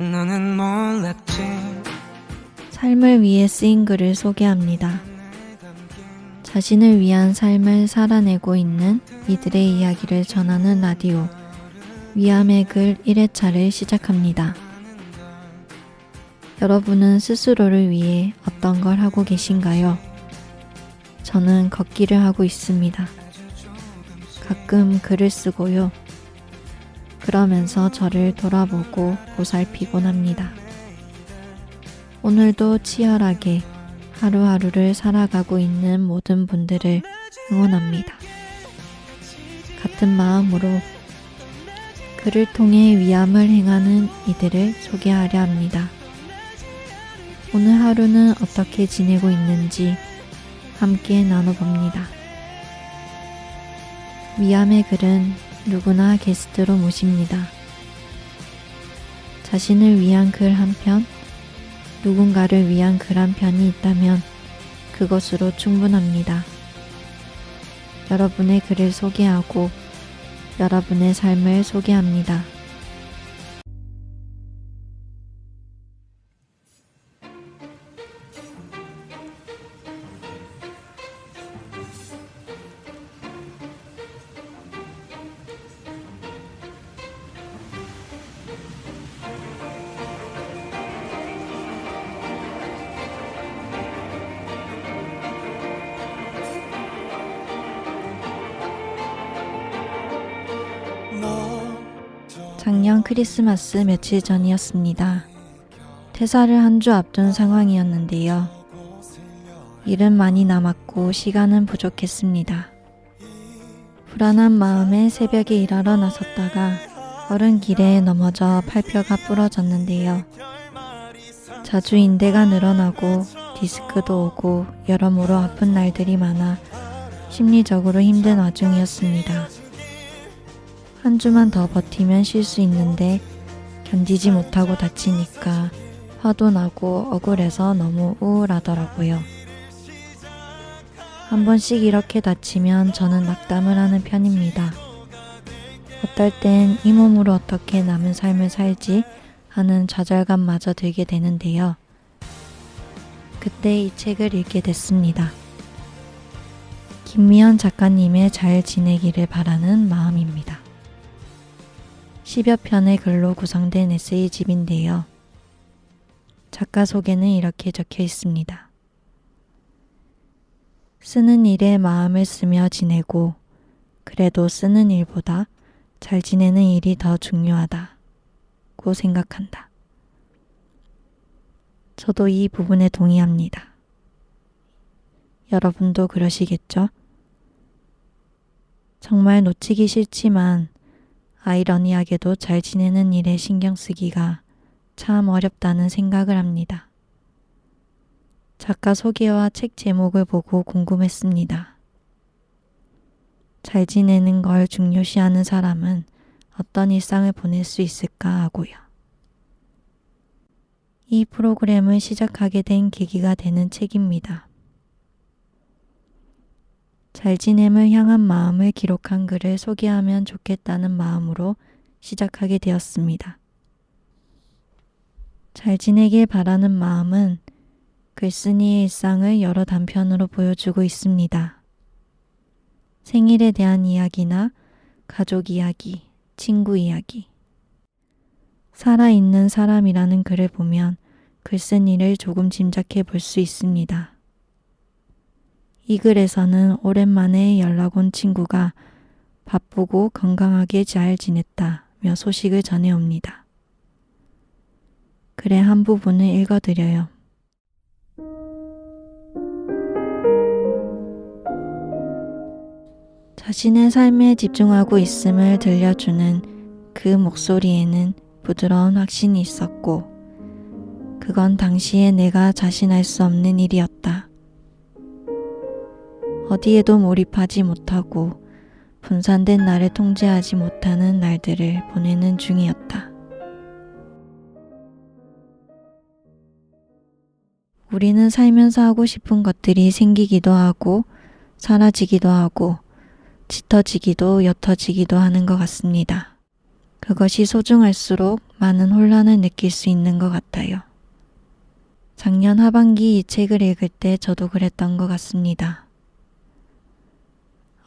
너는 몰랐지. 삶을 위해 쓰인 글을 소개합니다. 자신을 위한 삶을 살아내고 있는 이들의 이야기를 전하는 라디오 위암의 글 1회차를 시작합니다. 여러분은 스스로를 위해 어떤 걸 하고 계신가요? 저는 걷기를 하고 있습니다. 가끔 글을 쓰고요. 그러면서 저를 돌아보고 보살피곤 합니다. 오늘도 치열하게 하루하루를 살아가고 있는 모든 분들을 응원합니다. 같은 마음으로 글을 통해 위암을 행하는 이들을 소개하려 합니다. 오늘 하루는 어떻게 지내고 있는지 함께 나눠봅니다. 위암의 글은 누구나 게스트로 모십니다. 자신을 위한 글 한 편, 누군가를 위한 글 한 편이 있다면 그것으로 충분합니다. 여러분의 글을 소개하고 여러분의 삶을 소개합니다. 작년 크리스마스 며칠 전이었습니다. 퇴사를 한 주 앞둔 상황이었는데요. 일은 많이 남았고 시간은 부족했습니다. 불안한 마음에 새벽에 일하러 나섰다가 어른길에 넘어져 팔뼈가 부러졌는데요. 자주 인대가 늘어나고 디스크도 오고 여러모로 아픈 날들이 많아 심리적으로 힘든 와중이었습니다. 한 주만 더 버티면 쉴 수 있는데 견디지 못하고 다치니까 화도 나고 억울해서 너무 우울하더라고요. 한 번씩 이렇게 다치면 저는 낙담을 하는 편입니다. 어떨 땐 이 몸으로 어떻게 남은 삶을 살지 하는 좌절감마저 들게 되는데요. 그때 이 책을 읽게 됐습니다. 김미연 작가님의 잘 지내기를 바라는 마음입니다. 10여 편의 글로 구성된 에세이집인데요. 작가 소개는 이렇게 적혀 있습니다. 쓰는 일에 마음을 쓰며 지내고 그래도 쓰는 일보다 잘 지내는 일이 더 중요하다고 생각한다. 저도 이 부분에 동의합니다. 여러분도 그러시겠죠? 정말 놓치기 싫지만 아이러니하게도 잘 지내는 일에 신경 쓰기가 참 어렵다는 생각을 합니다. 작가 소개와 책 제목을 보고 궁금했습니다. 잘 지내는 걸 중요시하는 사람은 어떤 일상을 보낼 수 있을까 하고요. 이 프로그램을 시작하게 된 계기가 되는 책입니다. 잘 지냄을 향한 마음을 기록한 글을 소개하면 좋겠다는 마음으로 시작하게 되었습니다. 잘 지내길 바라는 마음은 글쓴이의 일상을 여러 단편으로 보여주고 있습니다. 생일에 대한 이야기나 가족 이야기, 친구 이야기. 살아있는 사람이라는 글을 보면 글쓴이를 조금 짐작해 볼 수 있습니다. 이 글에서는 오랜만에 연락 온 친구가 바쁘고 건강하게 잘 지냈다며 소식을 전해옵니다. 글의 한 부분을 읽어드려요. 자신의 삶에 집중하고 있음을 들려주는 그 목소리에는 부드러운 확신이 있었고 그건 당시에 내가 자신할 수 없는 일이었다. 어디에도 몰입하지 못하고 분산된 나를 통제하지 못하는 날들을 보내는 중이었다. 우리는 살면서 하고 싶은 것들이 생기기도 하고 사라지기도 하고 짙어지기도 옅어지기도 하는 것 같습니다. 그것이 소중할수록 많은 혼란을 느낄 수 있는 것 같아요. 작년 하반기 이 책을 읽을 때 저도 그랬던 것 같습니다.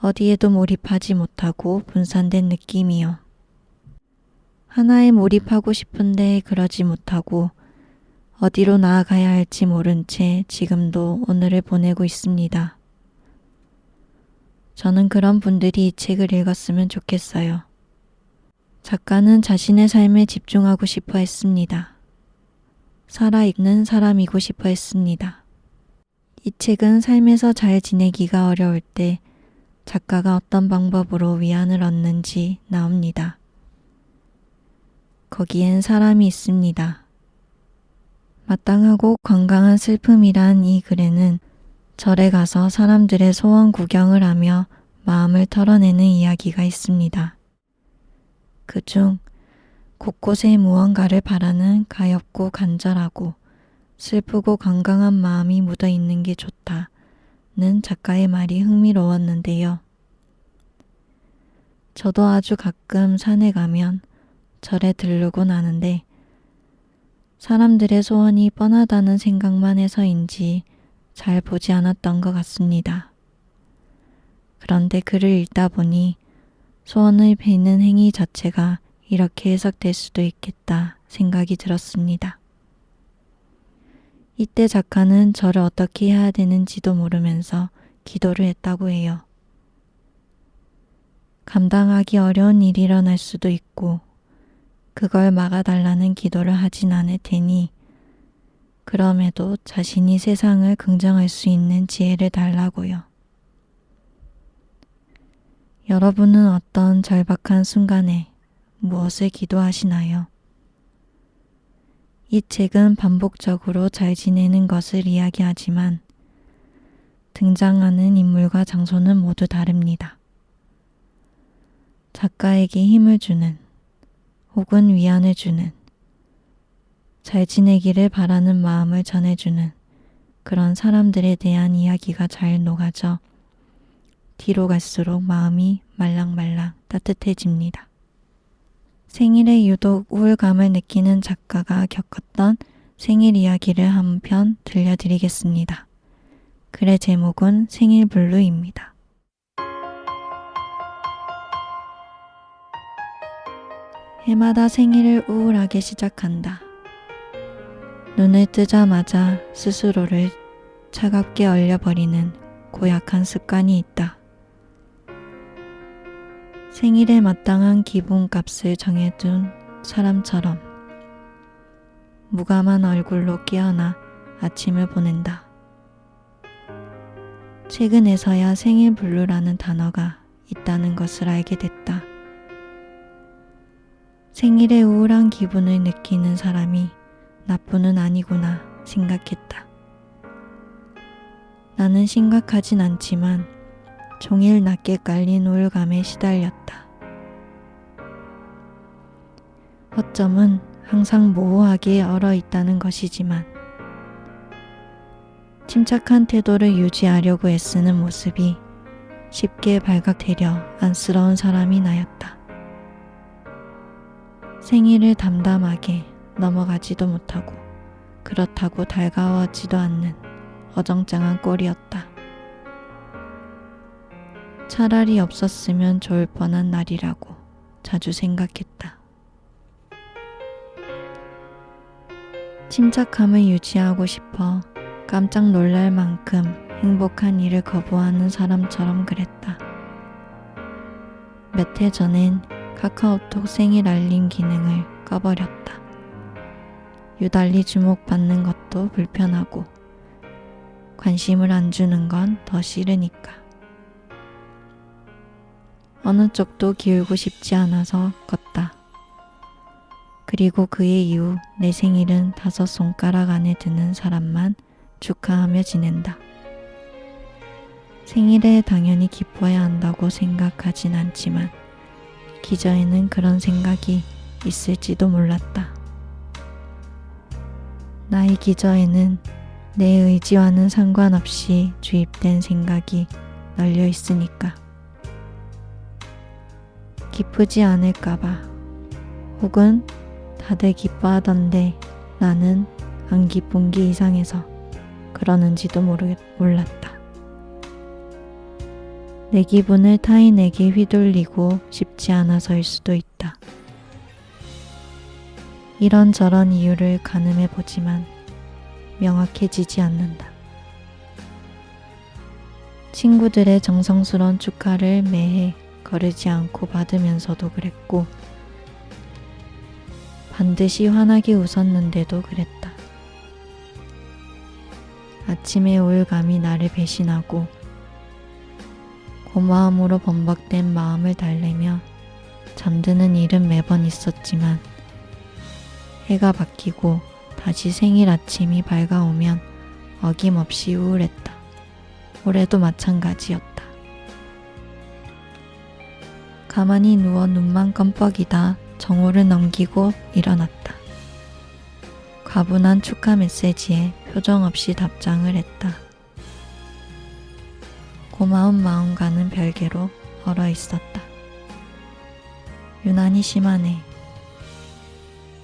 어디에도 몰입하지 못하고 분산된 느낌이요. 하나에 몰입하고 싶은데 그러지 못하고 어디로 나아가야 할지 모른 채 지금도 오늘을 보내고 있습니다. 저는 그런 분들이 이 책을 읽었으면 좋겠어요. 작가는 자신의 삶에 집중하고 싶어 했습니다. 살아있는 사람이고 싶어 했습니다. 이 책은 삶에서 잘 지내기가 어려울 때 작가가 어떤 방법으로 위안을 얻는지 나옵니다. 거기엔 사람이 있습니다. 마땅하고 건강한 슬픔이란 이 글에는 절에 가서 사람들의 소원 구경을 하며 마음을 털어내는 이야기가 있습니다. 그중 곳곳에 무언가를 바라는 가엾고 간절하고 슬프고 건강한 마음이 묻어 있는 게 좋다는 작가의 말이 흥미로웠는데요. 저도 아주 가끔 산에 가면 절에 들르곤 하는데 사람들의 소원이 뻔하다는 생각만 해서인지 잘 보지 않았던 것 같습니다. 그런데 글을 읽다 보니 소원을 비는 행위 자체가 이렇게 해석될 수도 있겠다 생각이 들었습니다. 이때 작가는 절을 어떻게 해야 되는지도 모르면서 기도를 했다고 해요. 감당하기 어려운 일이 일어날 수도 있고 그걸 막아달라는 기도를 하진 않을 테니 그럼에도 자신이 세상을 긍정할 수 있는 지혜를 달라고요. 여러분은 어떤 절박한 순간에 무엇을 기도하시나요? 이 책은 반복적으로 잘 지내는 것을 이야기하지만 등장하는 인물과 장소는 모두 다릅니다. 작가에게 힘을 주는 혹은 위안을 주는 잘 지내기를 바라는 마음을 전해주는 그런 사람들에 대한 이야기가 잘 녹아져 뒤로 갈수록 마음이 말랑말랑 따뜻해집니다. 생일에 유독 우울감을 느끼는 작가가 겪었던 생일 이야기를 한 편 들려드리겠습니다. 글의 제목은 생일블루입니다. 해마다 생일을 우울하게 시작한다. 눈을 뜨자마자 스스로를 차갑게 얼려버리는 고약한 습관이 있다. 생일에 마땅한 기분값을 정해둔 사람처럼 무감한 얼굴로 깨어나 아침을 보낸다. 최근에서야 생일블루라는 단어가 있다는 것을 알게 됐다. 생일에 우울한 기분을 느끼는 사람이 나뿐은 아니구나 생각했다. 나는 심각하진 않지만 종일 낮게 깔린 우울감에 시달렸다. 어쩌면 항상 모호하게 얼어있다는 것이지만 침착한 태도를 유지하려고 애쓰는 모습이 쉽게 발각되려 안쓰러운 사람이 나였다. 생일을 담담하게 넘어가지도 못하고 그렇다고 달가워지도 않는 어정쩡한 꼴이었다. 차라리 없었으면 좋을 뻔한 날이라고 자주 생각했다. 침착함을 유지하고 싶어 깜짝 놀랄 만큼 행복한 일을 거부하는 사람처럼 그랬다. 몇 해 전엔 카카오톡 생일 알림 기능을 꺼버렸다. 유달리 주목받는 것도 불편하고 관심을 안 주는 건 더 싫으니까. 어느 쪽도 기울고 싶지 않아서 껐다. 그리고 그의 이후 내 생일은 5손가락 안에 드는 사람만 축하하며 지낸다. 생일에 당연히 기뻐해야 한다고 생각하진 않지만 기저에는 그런 생각이 있을지도 몰랐다. 나의 기저에는 내 의지와는 상관없이 주입된 생각이 널려 있으니까. 기쁘지 않을까봐, 혹은 다들 기뻐하던데 나는 안 기쁜 게 이상해서 그러는지도 몰랐다. 내 기분을 타인에게 휘둘리고 싶지 않아서일 수도 있다. 이런저런 이유를 가늠해 보지만 명확해지지 않는다. 친구들의 정성스러운 축하를 매해 거르지 않고 받으면서도 그랬고, 반드시 환하게 웃었는데도 그랬다. 아침의 우울감이 나를 배신하고 고마움으로 범벅된 마음을 달래며 잠드는 일은 매번 있었지만 해가 바뀌고 다시 생일 아침이 밝아오면 어김없이 우울했다. 올해도 마찬가지였다. 가만히 누워 눈만 껌뻑이다 정오를 넘기고 일어났다. 과분한 축하 메시지에 표정 없이 답장을 했다. 고마운 마음과는 별개로 얼어 있었다. 유난히 심하네.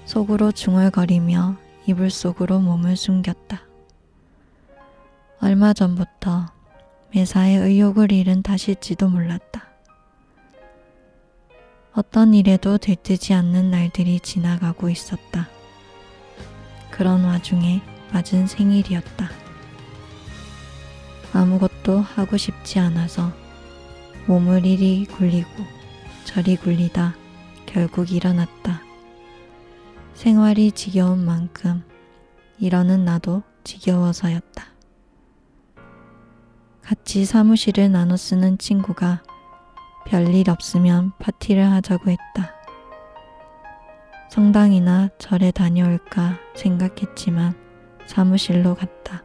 속으로 중얼거리며 이불 속으로 몸을 숨겼다. 얼마 전부터 매사에 의욕을 잃은 탓일지도 몰랐다. 어떤 일에도 들뜨지 않는 날들이 지나가고 있었다. 그런 와중에 맞은 생일이었다. 아무것도 하고 싶지 않아서 몸을 이리 굴리고 저리 굴리다 결국 일어났다. 생활이 지겨운 만큼 이러는 나도 지겨워서였다. 같이 사무실을 나눠 쓰는 친구가 별일 없으면 파티를 하자고 했다. 성당이나 절에 다녀올까 생각했지만 사무실로 갔다.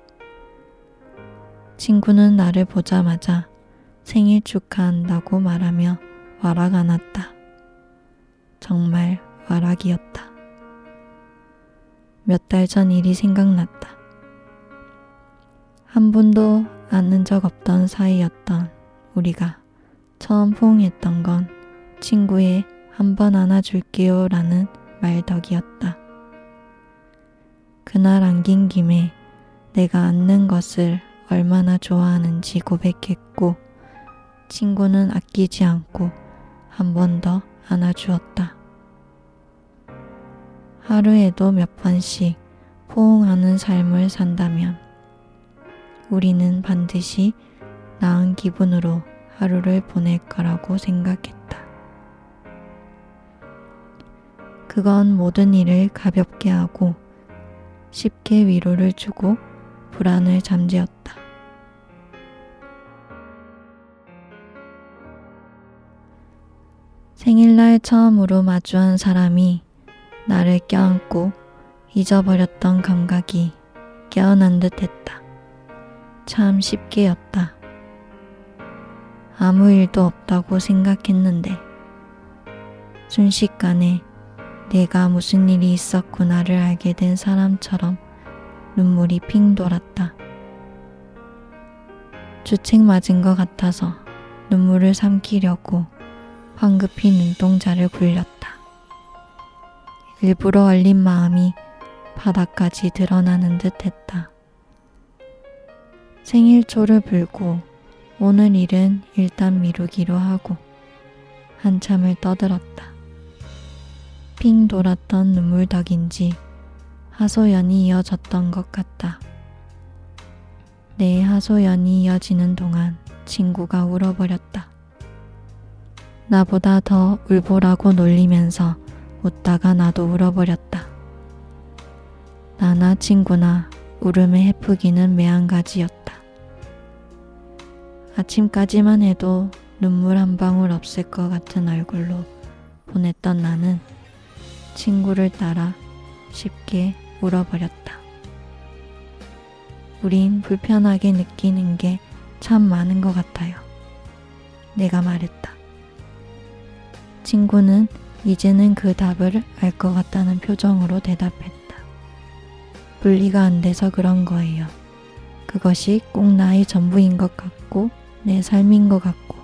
친구는 나를 보자마자 생일 축하한다고 말하며 와라가 났다. 정말 와락이었다. 몇 달 전 일이 생각났다. 한 번도 안는 적 없던 사이였던 우리가 처음 포옹했던 건 친구의 한번 안아줄게요 라는 말 덕이었다. 그날 안긴 김에 내가 안는 것을 얼마나 좋아하는지 고백했고 친구는 아끼지 않고 한 번 더 안아주었다. 하루에도 몇 번씩 포옹하는 삶을 산다면 우리는 반드시 나은 기분으로 하루를 보낼 거라고 생각했다. 그건 모든 일을 가볍게 하고 쉽게 위로를 주고 불안을 잠재웠다. 생일날 처음으로 마주한 사람이 나를 껴안고 잊어버렸던 감각이 깨어난 듯 했다. 참 쉽게였다. 아무 일도 없다고 생각했는데 순식간에 내가 무슨 일이 있었구나를 알게 된 사람처럼 눈물이 핑 돌았다. 주책 맞은 것 같아서 눈물을 삼키려고 황급히 눈동자를 굴렸다. 일부러 얼린 마음이 바닥까지 드러나는 듯 했다. 생일초를 불고 오늘 일은 일단 미루기로 하고 한참을 떠들었다. 핑 돌았던 눈물덕인지 하소연이 이어졌던 것 같다. 내 하소연이 이어지는 동안 친구가 울어버렸다. 나보다 더 울보라고 놀리면서 웃다가 나도 울어버렸다. 나나 친구나 울음의 해프기는 매한가지였다. 아침까지만 해도 눈물 한 방울 없을 것 같은 얼굴로 보냈던 나는 친구를 따라 쉽게 울어버렸다. 우린 불편하게 느끼는 게 참 많은 것 같아요. 내가 말했다. 친구는 이제는 그 답을 알 것 같다는 표정으로 대답했다. 분리가 안 돼서 그런 거예요. 그것이 꼭 나의 전부인 것 같고 내 삶인 것 같고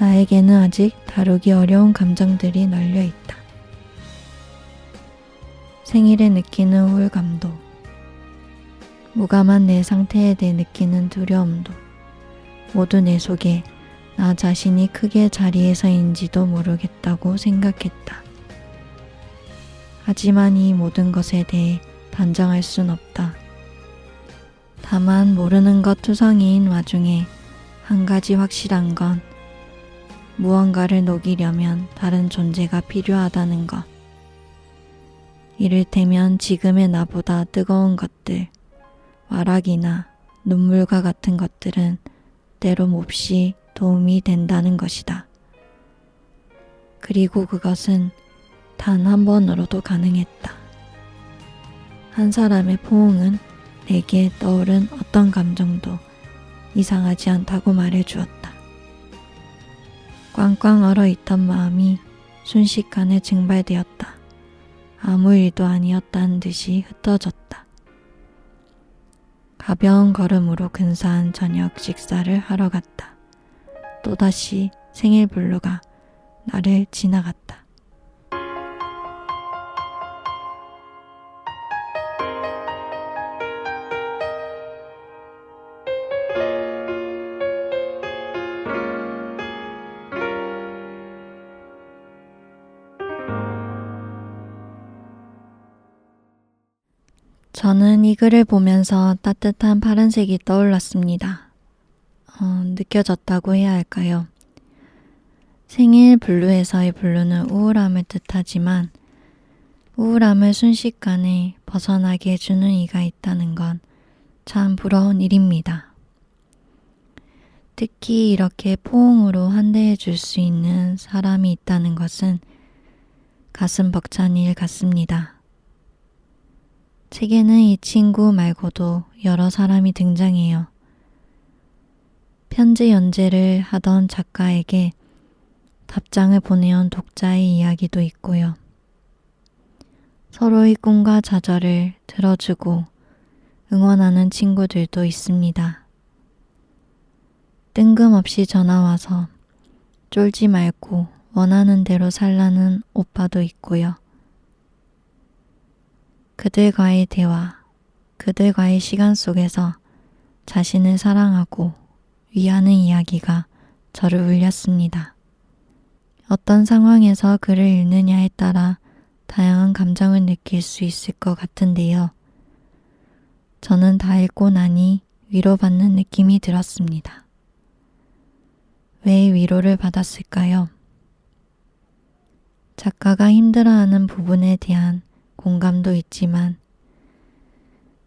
나에게는 아직 다루기 어려운 감정들이 널려 있다. 생일에 느끼는 우울감도, 무감한 내 상태에 대해 느끼는 두려움도 모두 내 속에 나 자신이 크게 자리해서인지도 모르겠다고 생각했다. 하지만 이 모든 것에 대해 단정할 순 없다. 다만 모르는 것 투성이인 와중에 한 가지 확실한 건 무언가를 녹이려면 다른 존재가 필요하다는 것. 이를테면 지금의 나보다 뜨거운 것들, 와락이나 눈물과 같은 것들은 때로 몹시 도움이 된다는 것이다. 그리고 그것은 단 한 번으로도 가능했다. 한 사람의 포옹은 내게 떠오른 어떤 감정도 이상하지 않다고 말해주었다. 꽝꽝 얼어있던 마음이 순식간에 증발되었다. 아무 일도 아니었다는 듯이 흩어졌다. 가벼운 걸음으로 근사한 저녁 식사를 하러 갔다. 또다시 생일 블루가 나를 지나갔다. 저는 이 글을 보면서 따뜻한 파란색이 떠올랐습니다. 느껴졌다고 해야 할까요? 생일 블루에서의 블루는 우울함을 뜻하지만 우울함을 순식간에 벗어나게 해주는 이가 있다는 건 참 부러운 일입니다. 특히 이렇게 포옹으로 환대해 줄 수 있는 사람이 있다는 것은 가슴 벅찬 일 같습니다. 책에는 이 친구 말고도 여러 사람이 등장해요. 편지 연재를 하던 작가에게 답장을 보내온 독자의 이야기도 있고요. 서로의 꿈과 좌절을 들어주고 응원하는 친구들도 있습니다. 뜬금없이 전화와서 쫄지 말고 원하는 대로 살라는 오빠도 있고요. 그들과의 대화, 그들과의 시간 속에서 자신을 사랑하고 위하는 이야기가 저를 울렸습니다. 어떤 상황에서 글을 읽느냐에 따라 다양한 감정을 느낄 수 있을 것 같은데요. 저는 다 읽고 나니 위로받는 느낌이 들었습니다. 왜 위로를 받았을까요? 작가가 힘들어하는 부분에 대한 공감도 있지만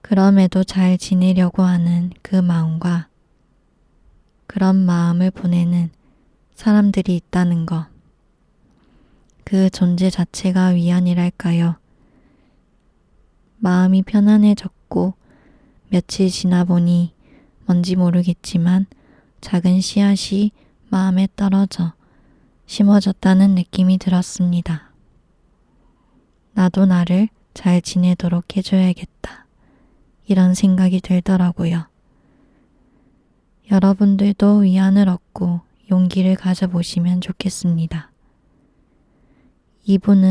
그럼에도 잘 지내려고 하는 그 마음과 그런 마음을 보내는 사람들이 있다는 것, 그 존재 자체가 위안이랄까요. 마음이 편안해졌고 며칠 지나 보니 뭔지 모르겠지만 작은 씨앗이 마음에 떨어져 심어졌다는 느낌이 들었습니다. 나도 나를 잘 지내도록 해줘야겠다. 이런 생각이 들더라고요. 여러분들도 위안을 얻고 용기를 가져보시면 좋겠습니다. 2부는